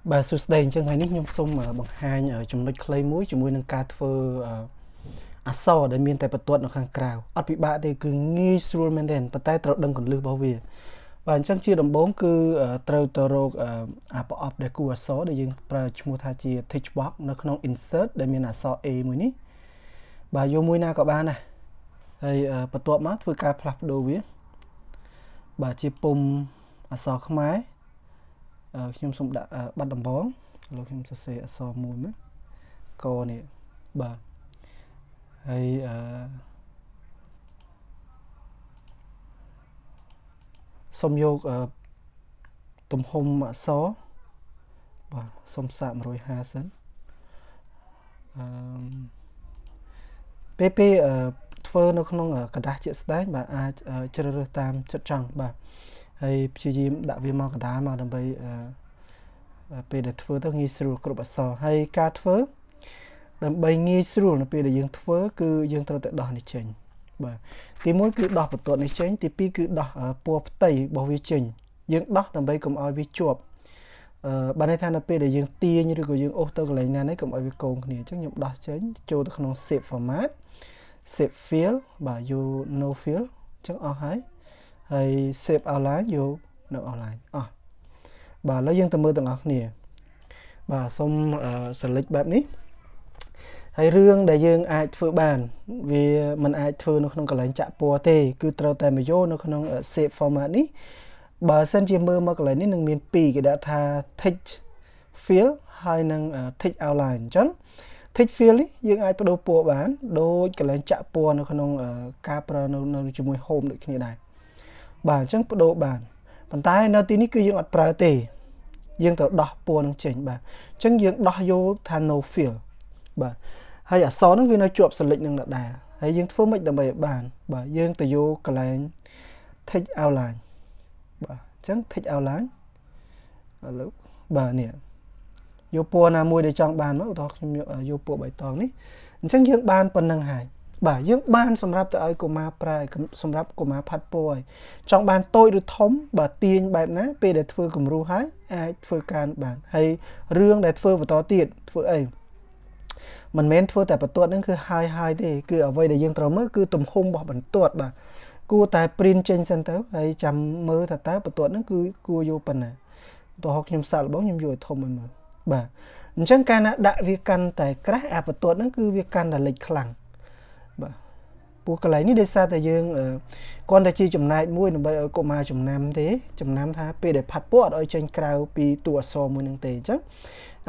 Bà sưu đây chân hay nít nhung sung ở bằng hai ở trong lịch clay muối chúng môi nâng ca thơ so để miền tây bật tuột nó khang cào ở bị bạ thì cứ nghi sưu men đèn bật tay trộn đâm còn lư bao về và chân chia đồng bốn cứ trâu tơ rô bỏ để cua số để dừng và chúng ta chia teach box nó không insert để miền so a muối ní bà vô muối na các bạn này hay bật tuột mát với ca plug đồ viết bà chia pum so không máyខ្ញុំសូមដាក់បាត់ដំបងលោកខ្ញុំសរសេរអក្សរមួយមកកនេះបាទហើយសូមយកទំហំអក្សរបាទសូមសាក150សិនពេលធ្វើនៅក្នុងกระดาษជាក់ស្ដែងបាទអាចជ្រើសរើសតាមចិត្តចង់បាទហើយព្យាយាមដាក់វាមកកណ្ដាលមកដើម្បីពេលដែលធ្វើទៅងាយស្រួលគ្រប់អក្សរហើយការធ្វើដើម្បីងាយស្រួលនៅពេលដែលយើងធ្វើគឺយើងត្រូវតែដោះនេះចេញបាទទី1គឺដោះបន្ទាត់នេះចេញទី2គឺដោះពណ៌ផ្ទៃរបស់វាចេញយើងដោះដើម្បីកុំឲ្យវាជាប់បានន័យថានៅពេលដែលយើងទាញឬក៏យើងអូសទៅកន្លែងណានេះកុំឲ្យវាកោងគ្នាអញ្ចឹងខ្ញុំដោះចេញចូលទៅក្នុង save format save fill បាទ you no fill អញ្ចឹងអស់ហើយ save outline យកនៅ outline អស់បាទឥឡូវយើងទៅមើលទាំងអស់គ្នាបាទសូមselect បែបនេះហើយរឿងដែលយើងអាចធ្វើបានវាមិនអាចធ្វើនៅក្នុងកន្លែងចាក់ពណ៌ទេគឺត្រូវតែមកយកនៅក្នុង save format នេះបើសិនជាមើលមកកន្លែងនេះនឹងមាន2គេដាក់ថា text fill ហើយនឹង text outline អញ្ចឹង text fill នេះយើងអាចបដូរពណ៌បានដូចកន្លែងចាក់ពណ៌នៅក្នុងការប្រើនៅជាមួយ home ដូចគ្នាដែរបាទអញ្ចឹងបដូរបានប៉ុន្តែនៅទីនេះគឺយើងអត់ប្រើទេយើងត្រូវដោះពណ៌នឹងចេញបាទអញ្ចឹងយើងដោះយកថា no fill បាទហើយអក្សរនឹងវានៅជាប់ select នឹងដដែលហើយយើងធ្វើម៉េចដើម្បីឲ្យបានបាទយើងទៅយកកន្លែង text outline បាទអញ្ចឹង text outline ឥឡូវបាទនេះយកពណ៌ណាមួយដែលចង់បានមកឧទាហរណ៍ខ្ញុំយកពណ៌បៃតងនេះអញ្ចឹងយើងបានប៉ុណ្្នឹងហើយបាទយើងបានសម្រាប់ទៅឲ្យកុមារប្រើសម្រាប់កុមារផាត់ពណ៌ហើយចង់បានតូចឬធំបាទទាញបែបណាពេលដែលធ្វើគំរូហើយអាចធ្វើការបានហើយរឿងដែលធ្វើបន្តទៀតធ្វើអីមិនមែនធ្វើតែបន្ទាត់ហ្នឹងគឺហើយទេគឺអ្វីដែលយើងត្រូវមើលគឺទំហំរបស់បន្ទាត់បាទគួរតែ print ចេញសិនទៅហើយចាំមើលថាតើបន្ទាត់ហ្នឹងគឺគួរយកប៉ុណ្ណាឧទាហរណ៍ខ្ញុំសាកល្បងខ្ញុំយកឲ្យធំឲ្យមើលបាទអញ្ចឹងកាលណាដាក់វាកាន់តែក្រាស់អាបន្ទាត់ហ្នឹងគឺវាកាន់តែលេចខ្លាំងបាទពូកន្លែងនេះដោយសារតែយើងគ្រាន់តែជាចំណែកមួយដើម្បីឲ្យកុមារចំណាំទេចំណាំថាពេលដែលផាត់ពណ៌អត់ឲ្យចេញក្រៅពីតួអក្សរមួយនឹងទេអញ្ចឹង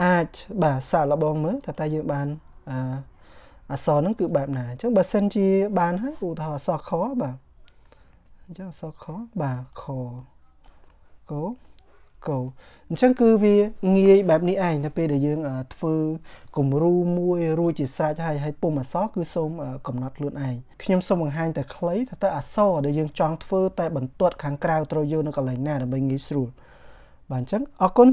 អាចបាទសាកល្បងមើលថាតើយើងបានអក្សរហ្នឹងគឺបែបណាអញ្ចឹងបើសិនជាបានហើយឧទាហរណ៍អក្សរខបាទអញ្ចឹងអក្សរខបាទខកអញ្ចឹងគឺវាងាយបែបនេះឯងទៅពេលដែលយើងធ្វើគំរូមួយរួចជាស្រេចហើយពុំអក្សរគឺសូមកំណត់ខ្លួនឯងខ្ញុំសូមបង្ហាញតែខ្លីថាតើអក្សរដែលយើងចង់ធ្វើតែបន្ទាត់ខាងក្រៅត្រូវយកនៅកន្លែងណាដើម្បីងាយស្រួលបាទអញ្ចឹងអរគុណ